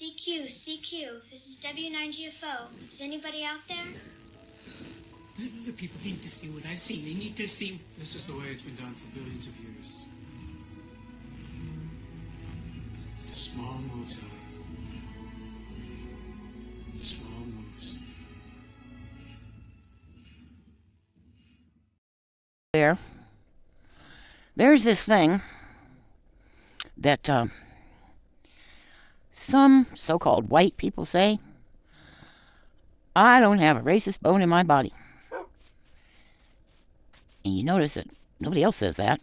CQ, CQ, this is W9GFO. Is anybody out there? Other people need to see what I've seen. They need to see... This is the way it's been done for billions of years. Small moves, small moves. There's this thing that some so-called white people say, I don't have a racist bone in my body. And you notice that nobody else says that.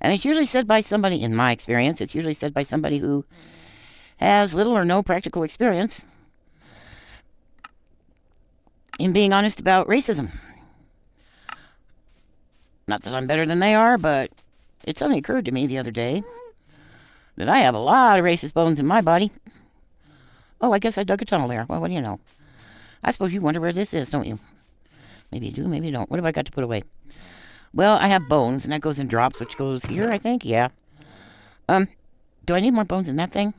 And it's usually said by somebody, in my experience, it's usually said by somebody who has little or no practical experience in being honest about racism. Not that I'm better than they are, but it suddenly occurred to me the other day that I have a lot of racist bones in my body. Oh, I guess I dug a tunnel there. Well, what do you know? I suppose you wonder where this is, don't you? Maybe you do, maybe you don't. What have I got to put away? Well, I have bones, and that goes in drops, which goes here, I think. Yeah. Do I need more bones in that thing?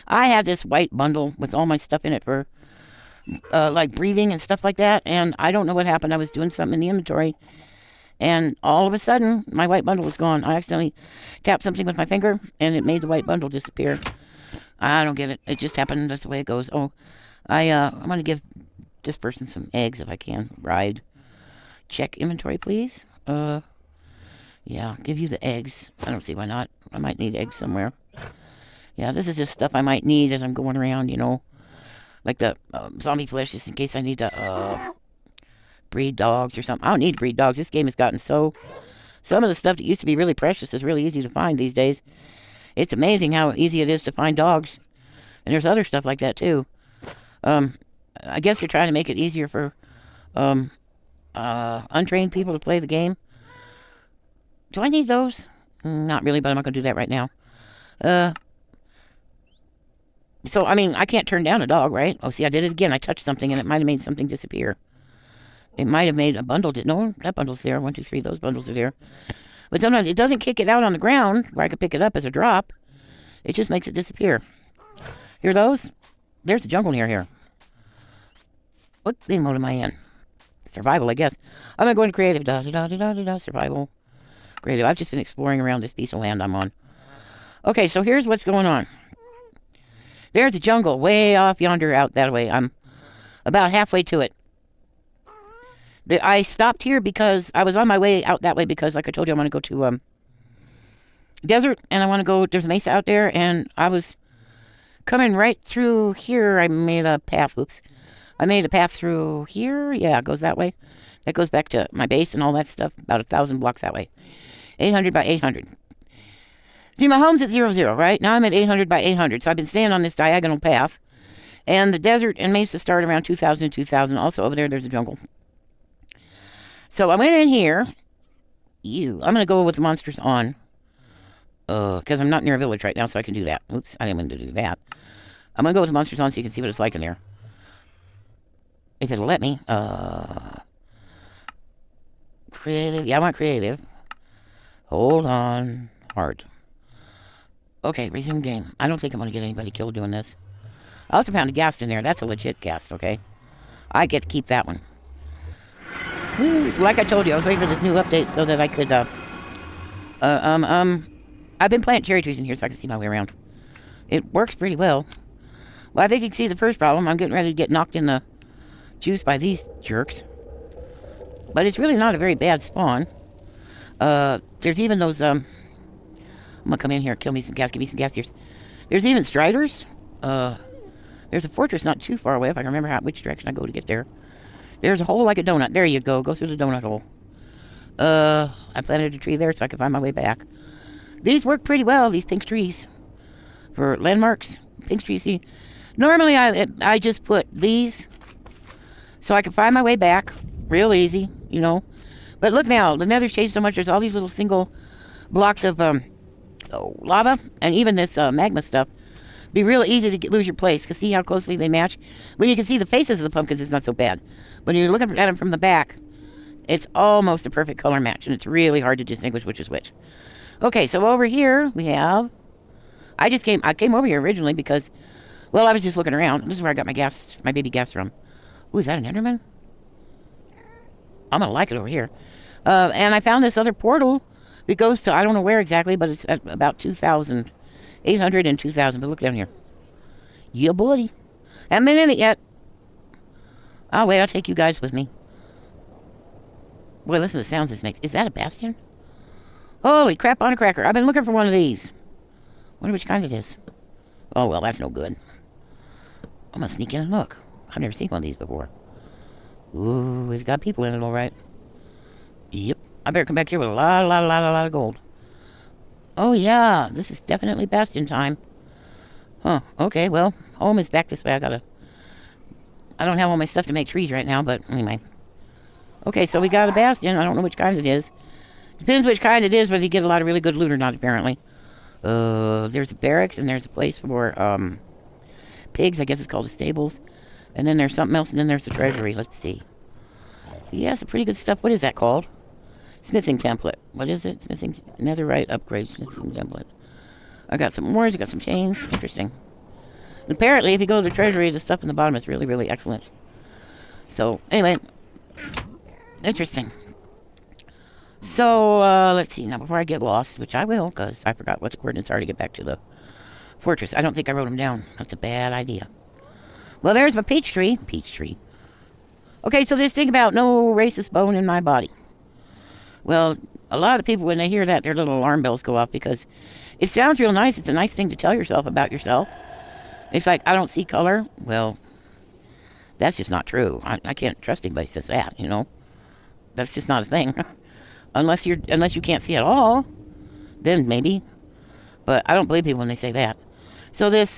I had this white bundle with all my stuff in it for, like, breathing and stuff like that, and I don't know what happened. I was doing something in the inventory, and all of a sudden, my white bundle was gone. I accidentally tapped something with my finger, and it made the white bundle disappear. I don't get it. It just happened. That's the way it goes. Oh, I'm going to give this person some eggs if I can. Ride. Check inventory, please. Yeah, give you the eggs. I don't see why not. I might need eggs somewhere. Yeah, this is just stuff I might need as I'm going around, you know. Like the zombie flesh, just in case I need to breed dogs or something. I don't need to breed dogs. This game has gotten so... Some of the stuff that used to be really precious is really easy to find these days. It's amazing how easy it is to find dogs. And there's other stuff like that, too. I guess they're trying to make it easier for untrained people to play the game. Do I need those? Not really, but I'm not going to do that right now. So, I mean, I can't turn down a dog, right? Oh, see, I did it again. I touched something, and it might have made something disappear. It might have made a bundle. No, that bundle's there. 1, 2, 3, those bundles are there. But sometimes it doesn't kick it out on the ground where I could pick it up as a drop. It just makes it disappear. Hear those? There's a jungle near here. What game mode am I in? Survival, I guess. I'm going to go into creative. Survival. Creative. I've just been exploring around this piece of land I'm on. Okay, so here's what's going on. There's a jungle way off yonder out that way. I'm about halfway to it. I stopped here because I was on my way out that way because, like I told you, I want to go to desert, and I want to go, there's a mesa out there, and I was coming right through here. I made a path. Oops. I made a path through here. Yeah, it goes that way. That goes back to my base and all that stuff. About 1,000 blocks that way. 800 by 800. See, my home's at 0, right? Now I'm at 800 by 800. So I've been staying on this diagonal path. And the desert and mesa start around 2,000 and 2,000. Also over there, there's a jungle. So I went in here. I'm going to go with the monsters on. Because I'm not near a village right now, so I can do that. Oops, I didn't mean to do that. I'm going to go with the monsters on so you can see what it's like in there. If it'll let me. Creative. Yeah, I want creative. Hold on. Hard. Okay, resume game. I don't think I'm going to get anybody killed doing this. I also found a ghast in there. That's a legit ghast, okay? I get to keep that one. Like I told you, I was waiting for this new update so that I could, I've been planting cherry trees in here so I can see my way around. It works pretty well. Well, I think you can see the first problem. I'm getting ready to get knocked in the juice by these jerks. But it's really not a very bad spawn. There's even those, I'm gonna come in here, kill me some gas, give me some gas here. There's even striders. There's a fortress not too far away, if I can remember which direction I go to get there. There's a hole like a donut. There you go. Go through the donut hole. I planted a tree there so I can find my way back. These work pretty well, these pink trees. For landmarks. Pink trees, see. Normally, I just put these so I can find my way back. Real easy, you know. But look now, the nether's changed so much. There's all these little single blocks of lava. And even this magma stuff. Be real easy to lose your place. Because see how closely they match? When you can see the faces of the pumpkins, it's not so bad. When you're looking at them from the back, it's almost a perfect color match. And it's really hard to distinguish which is which. Okay, so over here we have... I came over here originally because Well, I was just looking around. This is where I got my baby gas from. Ooh, is that an Enderman? I'm gonna like it over here. And I found this other portal that goes to, I don't know where exactly, but it's at about 2,000. 800 and 2,000. But look down here. Yeah, buddy. Haven't been in it yet. Oh, wait, I'll take you guys with me. Boy, listen to the sounds this makes. Is that a bastion? Holy crap on a cracker. I've been looking for one of these. Wonder which kind it is. Oh, well, that's no good. I'm gonna sneak in and look. I've never seen one of these before. Ooh, it's got people in it, all right. Yep. I better come back here with a lot of gold. Oh, yeah. This is definitely bastion time. Huh. Okay, well, home is back this way. I don't have all my stuff to make trees right now, but anyway. Okay, so we got a bastion. I don't know which kind it is. Depends which kind it is, whether you get a lot of really good loot or not, apparently. There's a barracks, and there's a place for, pigs. I guess it's called the stables. And then there's something else, and then there's the treasury. Let's see. Yeah, some pretty good stuff. What is that called? Smithing template. What is it? Smithing, netherite upgrade, smithing template. I got some oars, I got some chains. Interesting. And apparently, if you go to the treasury, the stuff in the bottom is really, really excellent. So, anyway. Interesting. So, let's see. Now, before I get lost, which I will, because I forgot what the coordinates are to get back to the fortress. I don't think I wrote them down. That's a bad idea. Well, there's my peach tree. Peach tree. Okay, so this thing about no racist bone in my body. Well, a lot of people, when they hear that, their little alarm bells go off because it sounds real nice. It's a nice thing to tell yourself about yourself. It's like, I don't see color. Well, that's just not true. I can't trust anybody who says that, you know. That's just not a thing. unless you can't see at all, then maybe. But I don't believe people when they say that. So this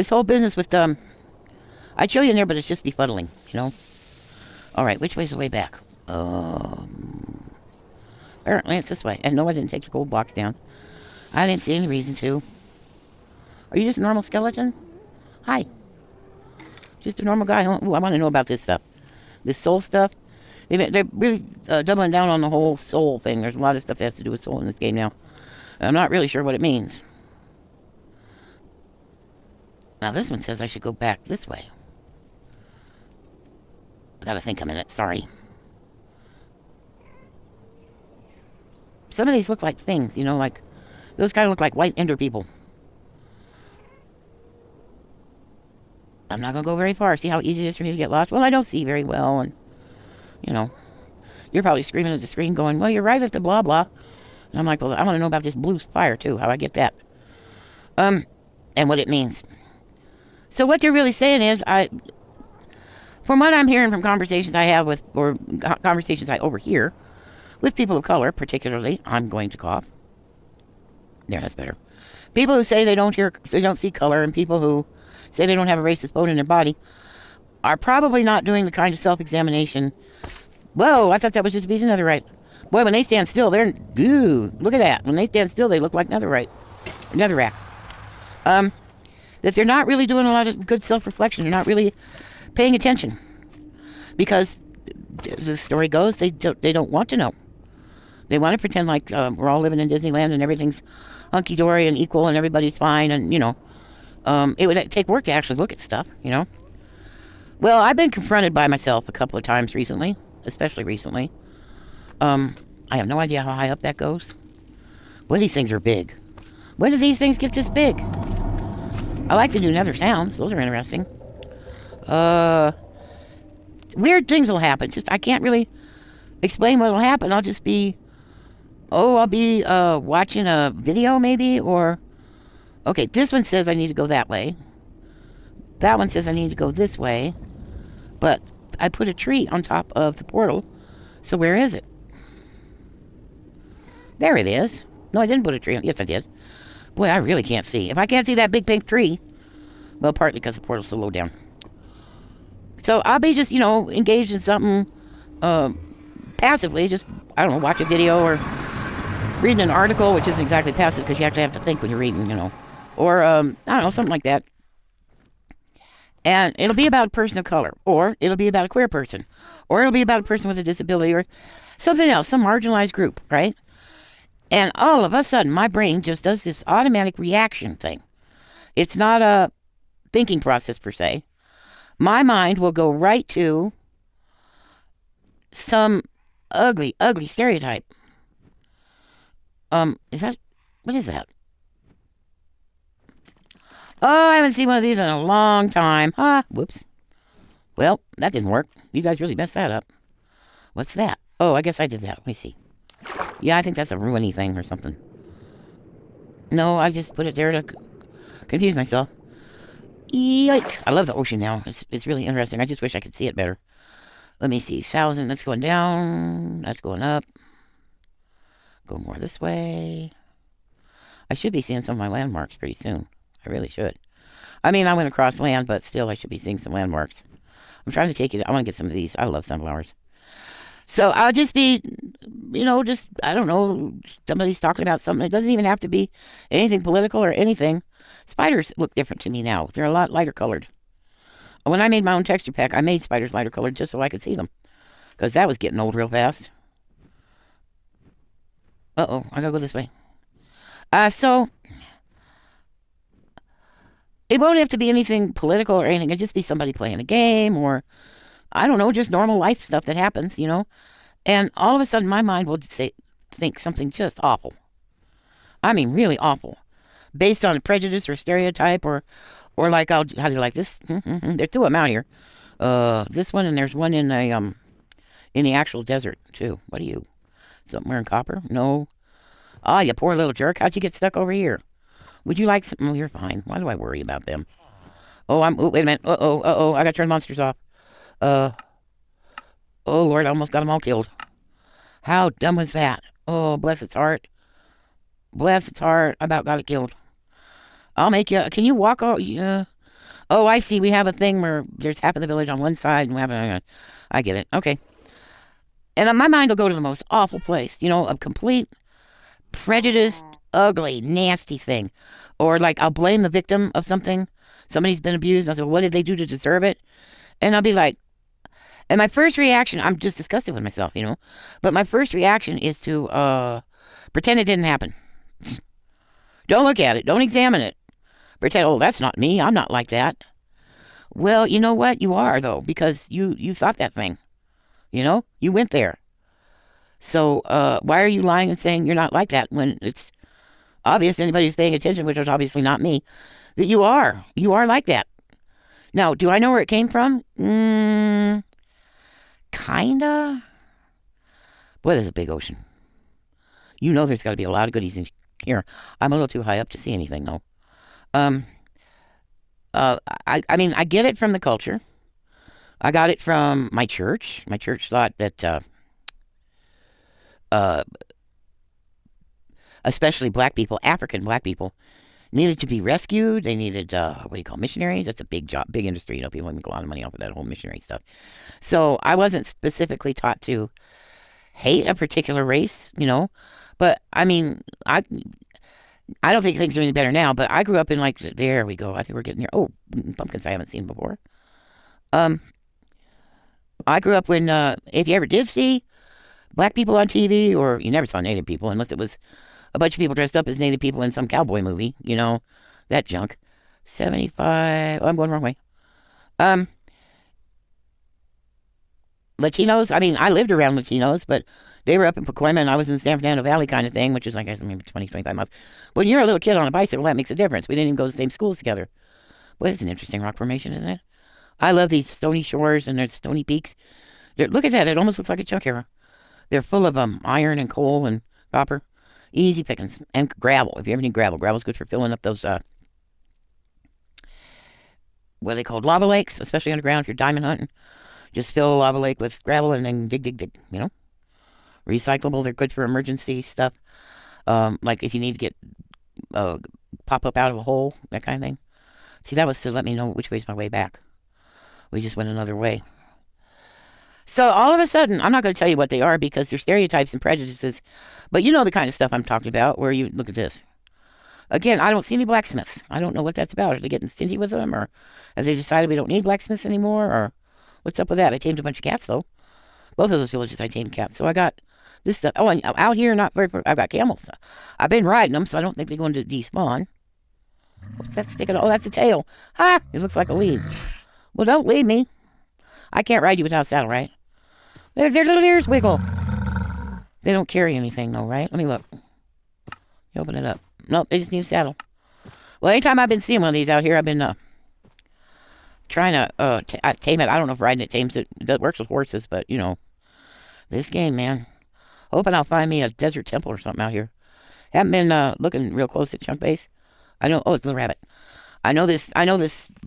whole business with I'd show you in there, but it's just befuddling, you know. All right, which way's the way back? Apparently it's this way. And no, I didn't take the gold blocks down. I didn't see any reason to. Are you just a normal skeleton? Hi. Just a normal guy. Ooh, I want to know about this stuff. This soul stuff. They're really doubling down on the whole soul thing. There's a lot of stuff that has to do with soul in this game now. I'm not really sure what it means. Now this one says I should go back this way. I gotta think a minute. Sorry. Some of these look like things, you know, like... Those kind of look like white ender people. I'm not going to go very far. See how easy it is for me to get lost? Well, I don't see very well, and... You know... You're probably screaming at the screen going, well, you're right at the blah blah. And I'm like, well, I want to know about this blue fire, too. How I get that. And what it means. So what they're really saying is, from what I'm hearing from conversations I have with... Or conversations I overhear... With people of color, particularly, I'm going to cough. There, that's better. People who say they don't see color, and people who say they don't have a racist bone in their body, are probably not doing the kind of self-examination. Whoa, I thought that was just a piece of netherite. Boy, when they stand still, they're... Ooh, look at that. When they stand still, they look like netherite. Netherrack. That they're not really doing a lot of good self-reflection. They're not really paying attention. Because the story goes, they don't want to know. They want to pretend like we're all living in Disneyland and everything's hunky-dory and equal and everybody's fine and, you know. It would take work to actually look at stuff, you know. Well, I've been confronted by myself a couple of times recently, especially recently. I have no idea how high up that goes. Boy, these things are big. When do these things get this big? I like the new nether sounds. Those are interesting. Weird things will happen. Just, I can't really explain what will happen. I'll just be... I'll be watching a video maybe, or... Okay, this one says I need to go that way. That one says I need to go this way. But I put a tree on top of the portal. So where is it? There it is. No, I didn't put a tree on. Yes, I did. Boy, I really can't see. If I can't see that big pink tree... Well, partly because the portal's so low down. So I'll be just, you know, engaged in something passively. Just, I don't know, watch a video or reading an article, which isn't exactly passive because you have to think when you're reading, you know. Or, I don't know, something like that. And it'll be about a person of color. Or it'll be about a queer person. Or it'll be about a person with a disability or something else, some marginalized group, right? And all of a sudden, my brain just does this automatic reaction thing. It's not a thinking process per se. My mind will go right to some ugly, ugly stereotype. Is that, what is that? Oh, I haven't seen one of these in a long time. Whoops. Well, that didn't work. You guys really messed that up. What's that? Oh, I guess I did that. Let me see. Yeah, I think that's a ruiny thing or something. No, I just put it there to confuse myself. Yike. I love the ocean now. It's really interesting. I just wish I could see it better. Let me see. 1,000. That's going down. That's going up. Go more this way. I should be seeing some of my landmarks pretty soon. I really should. I mean, I went across land, but still I should be seeing some landmarks. I'm trying to take it. I want to get some of these. I love sunflowers. So I'll just be, just, I don't know, somebody's talking about something. It doesn't even have to be anything political or anything. Spiders look different to me now. They're a lot lighter colored. When I made my own texture pack, I made spiders lighter colored just so I could see them. Because that was getting old real fast. Uh-oh, I gotta go this way. So, it won't have to be anything political or anything. It'd just be somebody playing a game or, I don't know, just normal life stuff that happens, And all of a sudden, my mind will think something just awful. I mean, really awful. Based on a prejudice or stereotype or like, how do you like this? There's two of them out here. This one and there's one in the actual desert, too. What are you? Something wearing copper? No. Ah, you poor little jerk. How'd you get stuck over here? Would you like some? Oh, you're fine. Why do I worry about them? Oh, wait a minute. Uh-oh. I gotta turn monsters off. Oh, Lord, I almost got them all killed. How dumb was that? Oh, bless its heart. Bless its heart. I about got it killed. I'll make you... Can you walk? Oh, yeah. Oh, I see. We have a thing where there's half of the village on one side and we have... I get it. Okay. And my mind will go to the most awful place. A complete prejudiced, ugly, nasty thing. Or like, I'll blame the victim of something. Somebody's been abused. I'll say, well, what did they do to deserve it? And I'll be like... And my first reaction, I'm just disgusted with myself, But my first reaction is to pretend it didn't happen. Don't look at it. Don't examine it. Pretend, oh, that's not me. I'm not like that. Well, you know what? You are, though, because you thought that thing. You went there. So why are you lying and saying you're not like that when it's obvious anybody who's paying attention, which is obviously not me, that you are. You are like that. Now, do I know where it came from? Kinda. Boy, there's a big ocean. There's got to be a lot of goodies in here. I'm a little too high up to see anything, though. I mean, I get it from the culture. I got it from my church. My church thought that, especially black people, African black people, needed to be rescued. They needed, missionaries? That's a big job, big industry. People make a lot of money off of that whole missionary stuff. So I wasn't specifically taught to hate a particular race, But, I mean, I don't think things are any better now, but I grew up in, there we go. I think we're getting there. Oh, pumpkins I haven't seen before. I grew up when, if you ever did see black people on TV, or you never saw Native people, unless it was a bunch of people dressed up as Native people in some cowboy movie, that junk. 75, oh, I'm going the wrong way. Latinos, I mean, I lived around Latinos, but they were up in Pacoima, and I was in the San Fernando Valley kind of thing, which is like, maybe 20, 25 miles. When you're a little kid on a bicycle, that makes a difference. We didn't even go to the same schools together. Boy, it's an interesting rock formation, isn't it? I love these stony shores and their stony peaks. Look at that. It almost looks like a chunk arrow. They're full of iron and coal and copper. Easy pickings. And gravel. If you ever need gravel, gravel's good for filling up those, what are they called? Lava lakes, especially underground if you're diamond hunting. Just fill a lava lake with gravel and then dig, Recyclable. They're good for emergency stuff. Like if you need to get, pop up out of a hole, that kind of thing. See, that was to let me know which way's my way back. We just went another way. So all of a sudden, I'm not going to tell you what they are because they're stereotypes and prejudices, but you know the kind of stuff I'm talking about where you look at this. Again, I don't see any blacksmiths. I don't know what that's about. Are they getting stingy with them, or have they decided we don't need blacksmiths anymore, or what's up with that? I tamed a bunch of cats, though. Both of those villages I tamed cats. So I got this stuff. Oh, and out here, not very far, I've got camels. I've been riding them, so I don't think they're going to despawn. What's that sticking? Oh, that's a tail. Ha! It looks like a lead. Well, don't lead me. I can't ride you without a saddle, right? Their little ears wiggle. They don't carry anything, though, right? Let me look. You open it up. Nope, they just need a saddle. Well, anytime I've been seeing one of these out here, I've been trying to tame it. I don't know if riding it tames it. It works with horses, but, you know, this game, man. Hoping I'll find me a desert temple or something out here. Haven't been looking real close at Chunk Base. I know. Oh, it's a little rabbit. I know this.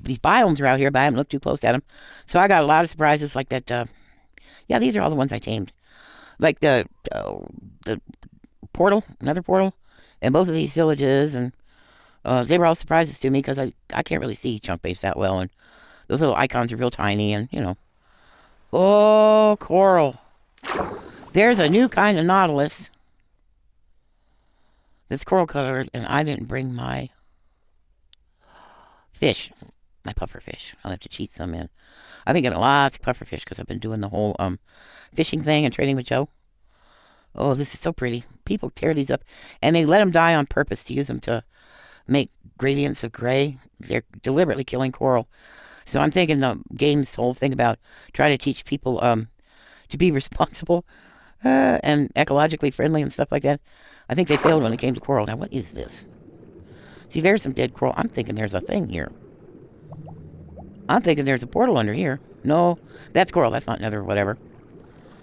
These biomes are out here, but I haven't looked too close at them. So I got a lot of surprises like that. Yeah, these are all the ones I tamed. Like the portal, another portal, and both of these villages, and they were all surprises to me because I can't really see Chunk Base that well, and those little icons are real tiny, and you know. Oh, coral. There's a new kind of nautilus that's coral colored, and I didn't bring my fish, my puffer fish. I'll have to cheat some in. I've been getting lots of puffer fish because I've been doing the whole fishing thing and trading with Joe. Oh, this is so pretty. People tear these up, and they let them die on purpose to use them to make gradients of gray. They're deliberately killing coral. So I'm thinking the game's whole thing about trying to teach people to be responsible and ecologically friendly and stuff like that. I think they failed when it came to coral. Now, what is this? See, there's some dead coral. I'm thinking there's a thing here. I'm thinking there's a portal under here. No, that's coral. That's not nether or whatever.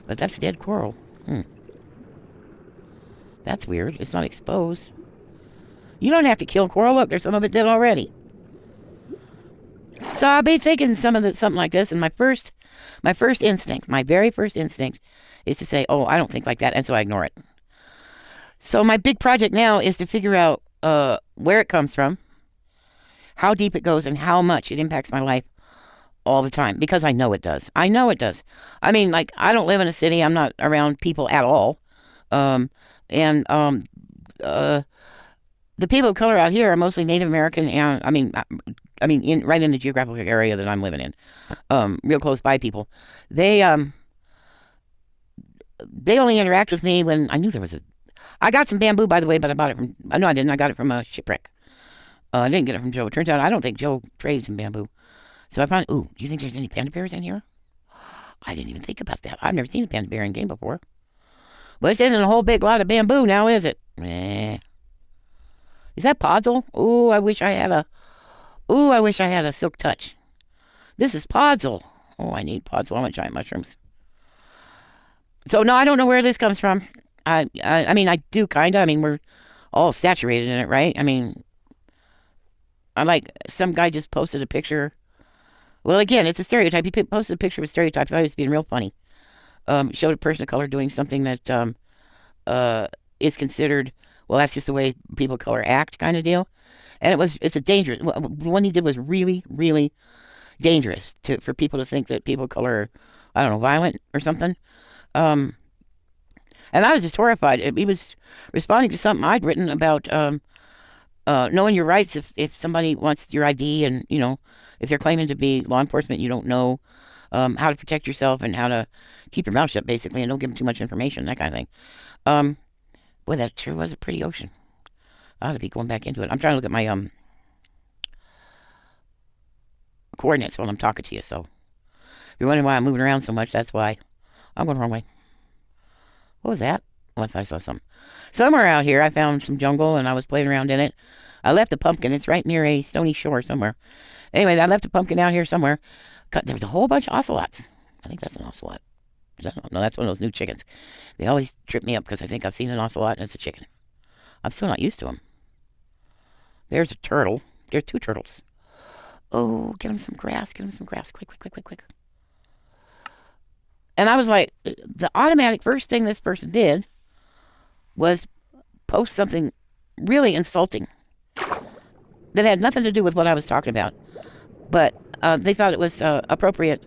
But that's dead coral. That's weird. It's not exposed. You don't have to kill coral. Look, there's some of it dead already. So I'll be thinking something like this, and my very first instinct is to say, oh, I don't think like that, and so I ignore it. So my big project now is to figure out where it comes from, how deep it goes, and how much it impacts my life all the time, because I know it does. I know it does. I mean, like, I don't live in a city. I'm not around people at all. The people of color out here are mostly Native American, and right in the geographical area that I'm living in, real close by people. They only interact with me when I knew there was I got some bamboo, by the way, but I bought it from. No, I didn't. I got it from a shipwreck. I didn't get it from Joe. It turns out I don't think Joe trades in bamboo. So I found. Ooh, do you think there's any panda bears in here? I didn't even think about that. I've never seen a panda bear in game before. Well, this isn't a whole big lot of bamboo now, is it? Is that podzol? Ooh, I wish I had a silk touch. This is podzol. Oh, I need podzol. I want giant mushrooms. So no, I don't know where this comes from. I mean, I do kinda. I mean, we're all saturated in it, right? I mean, some guy just posted a picture. Well, again, it's a stereotype. He posted a picture with stereotypes. I thought he was being real funny. Showed a person of color doing something that is considered, well, that's just the way people of color act, kind of deal. And it's a dangerous. The one he did was really, really dangerous for people to think that people of color are, I don't know, violent or something. And I was just horrified. He was responding to something I'd written about knowing your rights if somebody wants your ID, and, you know, if they're claiming to be law enforcement, you don't know how to protect yourself and how to keep your mouth shut, basically, and don't give them too much information, that kind of thing. Boy, that sure was a pretty ocean. I ought to be going back into it. I'm trying to look at my coordinates while I'm talking to you, so if you're wondering why I'm moving around so much, that's why. I'm going the wrong way. What was that? What if I saw something? Somewhere out here, I found some jungle, and I was playing around in it. I left a pumpkin. It's right near a stony shore somewhere. Anyway, I left a pumpkin out here somewhere. There was a whole bunch of ocelots. I think that's an ocelot. No, that's one of those new chickens. They always trip me up because I think I've seen an ocelot and it's a chicken. I'm still not used to them. There's a turtle. There's two turtles. Oh, get them some grass. Get them some grass. Quick. And I was like, the automatic first thing this person did was post something really insulting that had nothing to do with what I was talking about. But they thought it was appropriate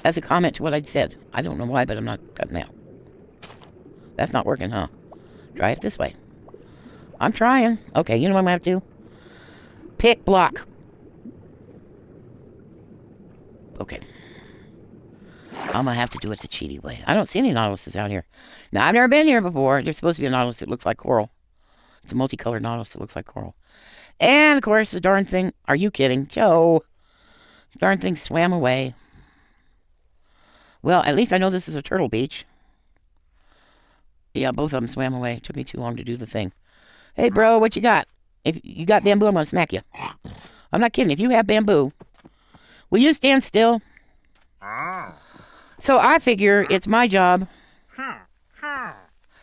as a comment to what I'd said. I don't know why, but I'm not cutting out. That's not working, huh? Try it this way. I'm trying. Okay, you know what I'm going to have to do? Pick block. Okay. I'm going to have to do it the cheaty way. I don't see any nautiluses out here. Now, I've never been here before. There's supposed to be a nautilus that looks like coral. It's a multicolored nautilus. It looks like coral. And, of course, the darn thing... Are you kidding? Joe! The darn thing swam away. Well, at least I know this is a turtle beach. Yeah, both of them swam away. It took me too long to do the thing. Hey, bro, what you got? If you got bamboo, I'm going to smack you. I'm not kidding. If you have bamboo, will you stand still? So I figure it's my job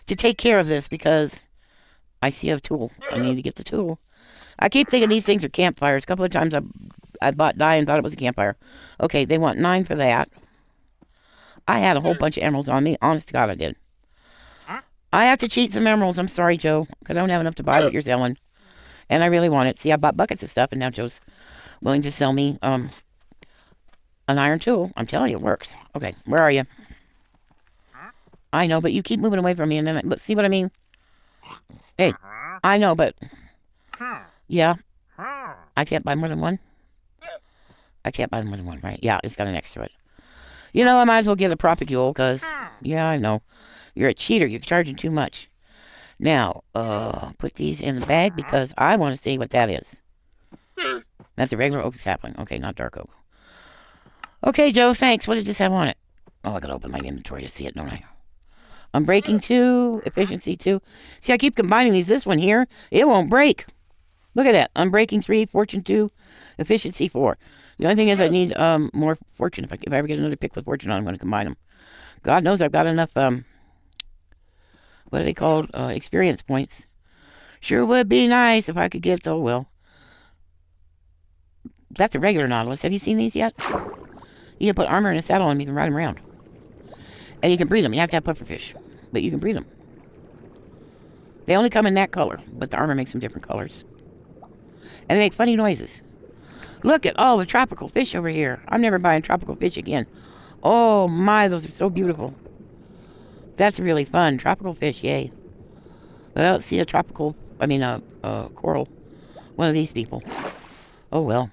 to take care of this because I see a tool. I need to get the tool. I keep thinking these things are campfires. A couple of times I bought dye and thought it was a campfire. Okay, they want 9 for that. I had a whole bunch of emeralds on me. Honest to God, I did. I have to cheat some emeralds. I'm sorry, Joe, because I don't have enough to buy what you're selling. And I really want it. See, I bought buckets of stuff, and now Joe's willing to sell me an iron tool. I'm telling you, it works. Okay, where are you? I know, but you keep moving away from me, and then look, see what I mean? Hey, I know, but yeah, I can't buy more than one. I can't buy more than one, right? Yeah, it's got an X to it. You know, I might as well get a propagule, because, yeah, I know. You're a cheater. You're charging too much. Now, put these in the bag, because I want to see what that is. That's a regular oak sapling. Okay, not dark oak. Okay, Joe, thanks. What did this have on it? Oh, I gotta open my inventory to see it, don't I? Unbreaking 2, efficiency 2. See, I keep combining these. This one here, it won't break. Look at that. Unbreaking 3, fortune 2, efficiency 4. The only thing is I need more fortune. If I ever get another pick with fortune on, I'm going to combine them. God knows I've got enough, what are they called? Experience points. Sure would be nice if I could get, oh well. That's a regular nautilus. Have you seen these yet? You can put armor and a saddle on them. You can ride them around. And you can breed them. You have to have pufferfish. But you can breed them. They only come in that color. But the armor makes them different colors. And they make funny noises. Look at all the tropical fish over here. I'm never buying tropical fish again. Oh my, those are so beautiful. That's really fun. Tropical fish, yay. But I don't see a tropical, coral. One of these people. Oh well.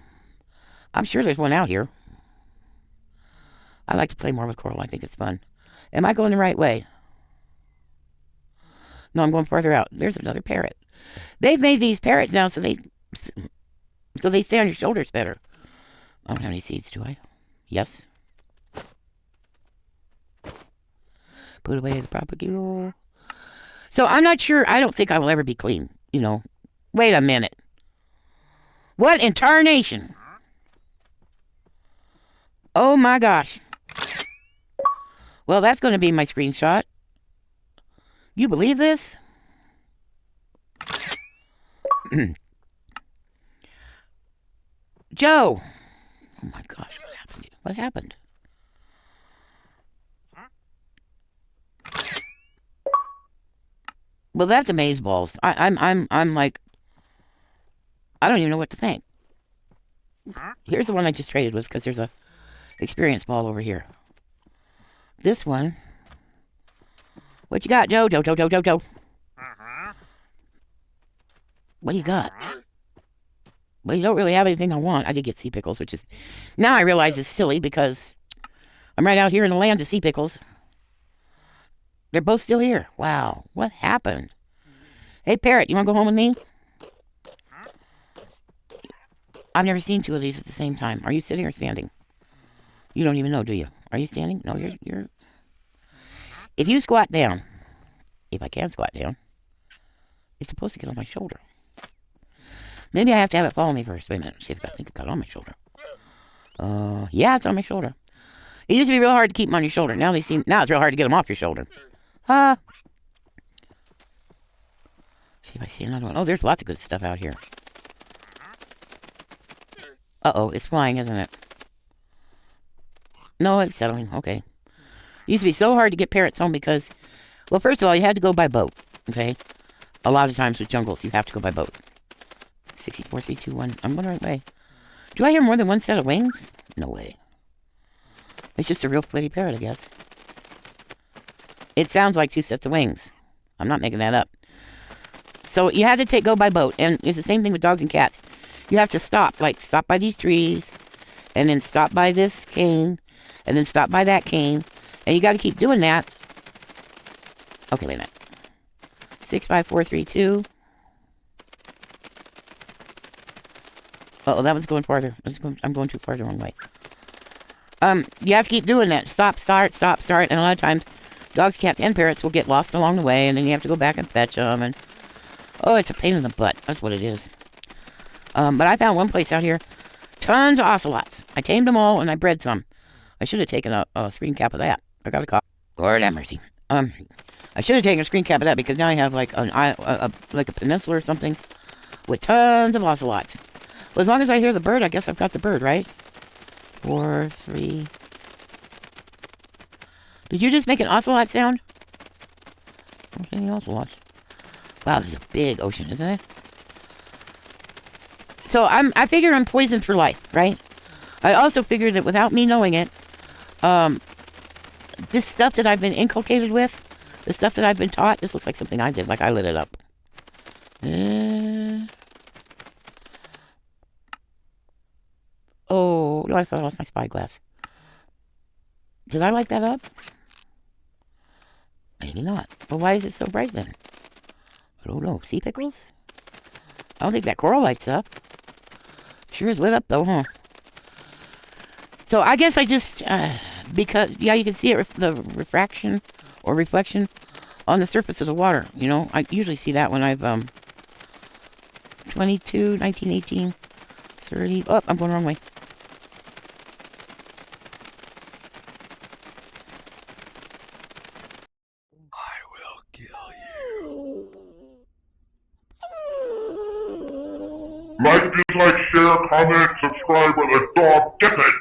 I'm sure there's one out here. I like to play more with coral. I think it's fun. Am I going the right way? No, I'm going farther out. There's another parrot. They've made these parrots now so they stay on your shoulders better. I don't have any seeds, do I? Yes. Put away the propagule. So I'm not sure. I don't think I will ever be clean. You know. Wait a minute. What in tarnation? Oh my gosh. Well, that's going to be my screenshot. You believe this? Joe! Oh my gosh, what happened? What happened? Well, that's amazeballs. I'm like, I don't even know what to think. Here's the one I just traded with, because there's a experience ball over here. This one. What you got, Joe? Joe. What do you got? Well, you don't really have anything I want. I did get sea pickles, which is... Now I realize is silly, because I'm right out here in the land of sea pickles. They're both still here. Wow. What happened? Hey, parrot, you want to go home with me? I've never seen 2 of these at the same time. Are you sitting or standing? You don't even know, do you? Are you standing? No, you're... If you squat down, if I can squat down, it's supposed to get on my shoulder. Maybe I have to have it follow me first. Wait a minute. See if I think it got on my shoulder. Yeah, it's on my shoulder. It used to be real hard to keep them on your shoulder. Now it's real hard to get them off your shoulder. See if I see another one. Oh, there's lots of good stuff out here. Uh-oh, it's flying, isn't it? No, it's settling. Okay. It used to be so hard to get parrots home because, well, first of all, you had to go by boat, okay? A lot of times with jungles, you have to go by boat. 64, 3, 2, 1. I'm going the right way. Do I hear more than one set of wings? No way. It's just a real pretty parrot, I guess. It sounds like 2 sets of wings. I'm not making that up. So you had to go by boat, and it's the same thing with dogs and cats. You have to stop, like stop by these trees, and then stop by this cane, and then stop by that cane, and you got to keep doing that. Okay, wait a minute. 6, 5, 4, 3, 2. Oh, that was going farther. I'm going too far the wrong way. You have to keep doing that. Stop, start, stop, start. And a lot of times, dogs, cats, and parrots will get lost along the way, and then you have to go back and fetch them. And oh, it's a pain in the butt. That's what it is. But I found one place out here. Tons of ocelots. I tamed them all, and I bred some. I should have taken a screen cap of that. I got a call. Lord have mercy. I should have taken a screen cap of that because now I have like like a peninsula or something with tons of ocelots. Well, as long as I hear the bird, I guess I've got the bird, right? 4, 3. Did you just make an ocelot sound? I don't see any ocelots. Wow, this is a big ocean, isn't it? So I figure I'm poisoned for life, right? I also figure that without me knowing it, this stuff that I've been inculcated with, the stuff that I've been taught, this looks like something I did, like I lit it up. Oh, no, I thought I lost my spyglass. Did I light that up? Maybe not. Well, why is it so bright then? I don't know. Sea pickles? I don't think that coral lights up. Sure is lit up though, huh? So I guess I just, because, yeah, you can see it, the refraction or reflection on the surface of the water, you know. I usually see that when I've, 22, 19, 18, 30, oh, I'm going the wrong way. I will kill you. Like, dislike, share, comment, subscribe, or the dog gets it!